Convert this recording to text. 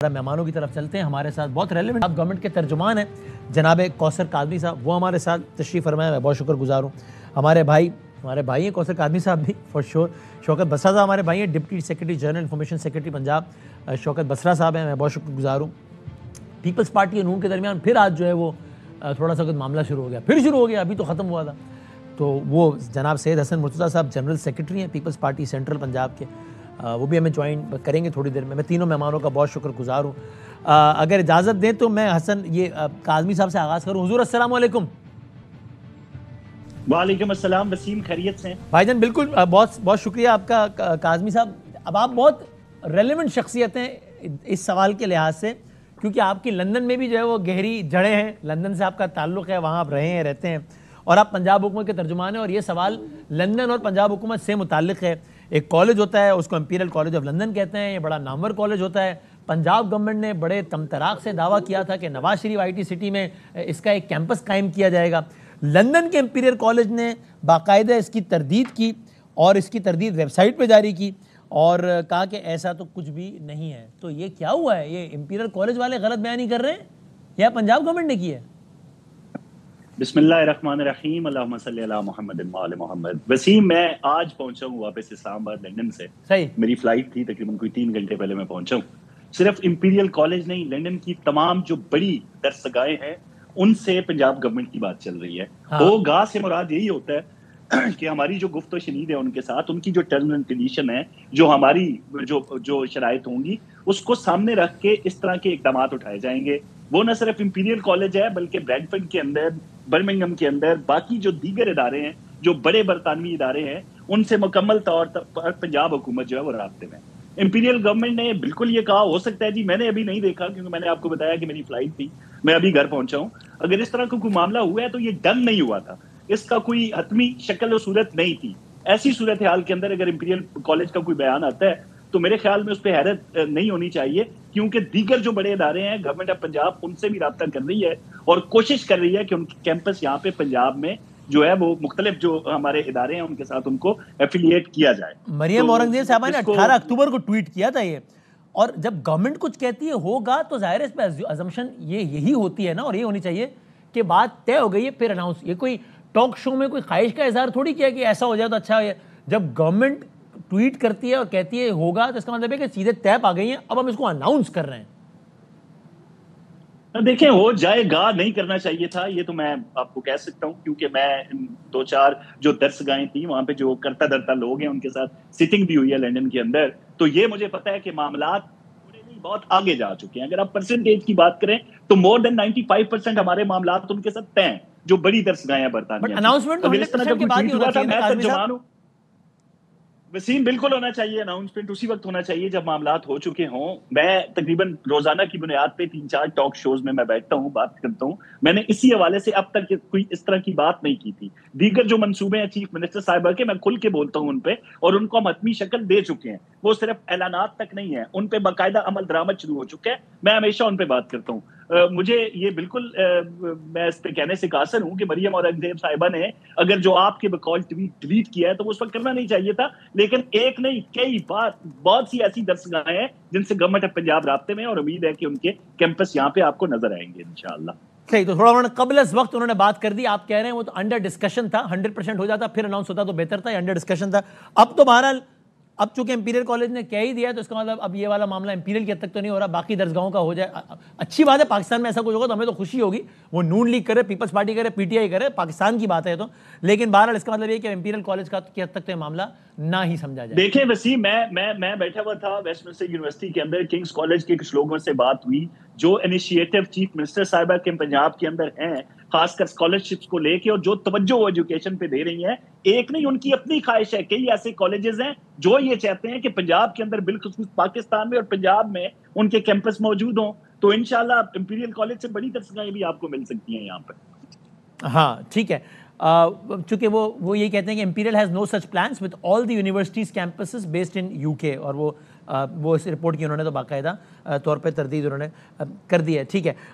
मेहमानों की तरफ चलते हैं। हमारे साथ बहुत रेलेवेंट आप गवर्नमेंट के तर्जुमान हैं जनाब कौसर कादमी साहब, वो हमारे साथ तशरीफ़ फरमाए। मैं बहुत शुक्रगुजार हूँ। हमारे भाई हैं कौसर कादमी साहब भी फॉर श्योर। शौकत बसरा साहब हमारे भाई हैं, deputy secretary general information secretary Punjab Shaukat Basra साहब हैं, मैं बहुत शुक्रगुजार हूँ। पीपल्स पार्टी और नून के दरमियान फिर आज जो है वो थोड़ा सा कुछ मामला शुरू हो गया, अभी तो ख़त्म हुआ था। तो वो जनाब सैयद हसन मुर्तज़ा साहब जनरल सेक्रेटरी हैं पीपल्स पार्टी सेंट्रल पंजाब के, वो भी हमें ज्वाइन करेंगे थोड़ी देर में। मैं तीनों मेहमानों का बहुत शुक्रगुजार हूँ। अगर इजाज़त दें तो मैं हसन काज़मी साहब से आगाज़ करूँ। हुज़ूर अस्सलाम वालेकुम। वालेकुम अस्सलाम। वसीम खैरियत से? भाईजान बिल्कुल, बहुत बहुत शुक्रिया आपका काज़मी साहब। अब आप बहुत रेलेवेंट शख्सियत हैं इस सवाल के लिहाज से, क्योंकि आपकी लंदन में भी जो है वो गहरी जड़ें हैं, लंदन से आपका ताल्लुक़ है, वहाँ आप रहे हैं, रहते हैं, और आप पंजाब हुकूमत के तर्जुमान हैं। और ये सवाल लंदन और पंजाब हुकूमत से मुताल्लिक़ है। एक कॉलेज होता है, उसको इंपीरियल कॉलेज ऑफ लंदन कहते हैं, ये बड़ा नामवर कॉलेज होता है। पंजाब गवर्नमेंट ने बड़े तमतराक से दावा किया था कि नवाज शरीफ IT सिटी में इसका एक कैंपस कायम किया जाएगा। लंदन के इंपीरियल कॉलेज ने बाकायदा इसकी तरदीद की और इसकी तरदीद वेबसाइट पे जारी की और कहा कि ऐसा तो कुछ भी नहीं है। तो ये क्या हुआ है? ये इंपीरियल कॉलेज वाले गलत बयानी कर रहे हैं या पंजाब गवर्नमेंट ने की है? बिस्मिल्लाहिर्रहमानिर्रहीम, अल्लाहुम्मा सल्ली अला मुहम्मद व आले मुहम्मद। वसीम, मैं आज पहुंचा हूँ वापस इस्लामाबाद लंदन से। सही, मेरी फ्लाइट थी, तकरीबन कोई 3 घंटे पहले मैं पहुंचा हूँ। सिर्फ इंपीरियल कॉलेज नहीं, लंदन की तमाम जो बड़ी दरसगाहें हैं उनसे पंजाब गवर्नमेंट की बात चल रही है। वो गा से मुराद यही होता है कि हमारी जो गुफ्त शनीद है उनके साथ, उनकी जो टर्म एंड कंडीशन है, जो हमारी जो शराइत होंगी, उसको सामने रख के इस तरह के इकदाम उठाए जाएंगे। वो न सिर्फ इंपीरियल कॉलेज है, बल्कि ब्रैडफर्ड के अंदर, बर्मिंघम के अंदर, बाकी जो दीगर इदारे हैं, जो बड़े बरतानवी इदारे हैं, उनसे मुकम्मल तौर पर पंजाब हुकूमत जो है वो रास्ते में। इंपीरियल गवर्नमेंट ने बिल्कुल ये कहा, हो सकता है जी, मैंने अभी नहीं देखा क्योंकि मैंने आपको बताया कि मेरी फ्लाइट थी, मैं अभी घर पहुंचा हूं। अगर इस तरह का कोई मामला हुआ है तो ये डन नहीं हुआ था, इसका कोई हतमी शक्ल और सूरत नहीं थी। ऐसी सूरत हाल के अंदर अगर इंपीरियल कॉलेज का कोई बयान आता है तो मेरे ख्याल में उस पर हैरत नहीं होनी चाहिए, क्योंकि दीगर जो बड़े इदारे हैं, गवर्नमेंट ऑफ पंजाब उनसे भी राब्ता कर रही है और कोशिश कर रही है कि उनके कैंपस यहाँ पे पंजाब में जो है वो मुख्तलिफ जो हमारे इदारे हैं उनके साथ उनको एफिलिएट किया जाए। मरियम औरंगजेब साहबा ने 18 अक्टूबर को ट्वीट किया था ये। और जब गवर्नमेंट कुछ कहती है होगा तो जाहिर है इस पर अजम्पशन यही होती है ना, और ये होनी चाहिए कि बात तय हो गई है फिर अनाउंस। ये कोई टॉक शो में कोई ख्वाहिश का इजहार थोड़ी किया कि ऐसा हो जाए तो अच्छा है। जब गवर्नमेंट ट्वीट करती है और कहती है होगा तो इसका मतलब है कि सीधे तय आ गई है, अब हम इसको अनाउंस कर रहे हैं। देखें, हो जाएगा, नहीं करना चाहिए था, ये तो मैं आपको कह सकता हूं, क्योंकि मैं 2-4 जो दरसगाहें थी वहां पे जो करता धरता लोग हैं उनके साथ सिटिंग भी हुई है लंदन के अंदर, तो ये मुझे पता है कि मामला थोड़े नहीं बहुत आगे जा चुके हैं। अगर आप परसेंटेज की बात करें तो मोर देन 95% हमारे मामला उनके साथ तय हैं, जो बड़ी दरसगाहें बरतानिया। अनाउंसमेंट तो 100% की बात ही होना चाहिए ना जवान हूं वसीम, बिल्कुल होना चाहिए। अनाउंसमेंट उसी वक्त होना चाहिए जब मामलात हो चुके हों। मैं तकरीबन रोजाना की बुनियाद पे 3-4 टॉक शोज में मैं बैठता हूं, बात करता हूं। मैंने इसी हवाले से अब तक कोई इस तरह की बात नहीं की थी। दीगर जो मंसूबे हैं चीफ मिनिस्टर साहिबा के, मैं खुल के बोलता हूं उन पे, और उनको हम हतमी शक्ल दे चुके हैं। वो सिर्फ ऐलानात तक नहीं है, उन पे बाकायदा अमल दरामद शुरू हो चुके हैं। मैं हमेशा उन पे बात करता हूँ। मुझे ये बिल्कुल मैं इस पे कहने से कासर हूं कि मरियम औरंगजेब साहिबा ने अगर जो आपके बकौल ट्वीट किया है तो वो उस वक्त करना नहीं चाहिए था। लेकिन एक नहीं, कई बार बहुत सी ऐसी दरसगाहें हैं जिनसे गवर्नमेंट ऑफ पंजाब राब्ते में, और उम्मीद है कि उनके कैंपस यहाँ पे आपको नजर आएंगे इंशाअल्लाह। सही, तो थोड़ा उन्होंने कबल इस वक्त उन्होंने बात कर दी। आप कह रहे हैं वो तो अंडर डिस्कशन था, 100% हो जाता फिर अनाउंस होता तो बेहतर था, अंडर डिस्कशन था। अब तो बहरहाल अब चूंकि इंपीरियल कॉलेज ने कह ही दिया है तो इसका मतलब अब ये वाला मामला इंपीरियल के हद तक तो नहीं हो रहा, बाकी दरसगाहों का हो जाए। अच्छी बात है, पाकिस्तान में ऐसा कुछ होगा तो हमें तो खुशी होगी। वो नून लीग करे, पीपल्स पार्टी करे, PTI करे, पाकिस्तान की बात है तो। लेकिन बहरहाल इसका मतलब ये कि इंपीरियल कॉलेज का की हद तक तो ये मामला ना ही समझा जाए। देखिए वसीम, मैं बैठा हुआ था वेस्टमिंस्टर यूनिवर्सिटी के अंदर, किंग्स कॉलेज के कुछ लोगों से बात हुई जो इनिशिएटिव चीफ मिनिस्टर साहिबा के पंजाब के अंदर हैं, खासकर स्कॉलरशिप्स को लेके, और जो तवज्जो वो एजुकेशन पे दे रही हैं। एक नहीं, उनकी अपनी ख्वाहिश है। कई ऐसे कॉलेजेस हैं जो ये चाहते हैं कि पंजाब के अंदर, बिल्कुल पाकिस्तान में और पंजाब में, उनके कैंपस मौजूद हों। तो इंशाल्लाह इंपीरियल कॉलेज से बड़ी दरसगाहें भी आपको मिल सकती हैं यहाँ पर। हाँ ठीक है, चूंकि वो ये कहते हैं कि Imperial has no such plans with all the universities campuses based in UK, और वो इस रिपोर्ट की उन्होंने तो बाकायदा तौर पे तरदीद उन्होंने कर दी है। ठीक है।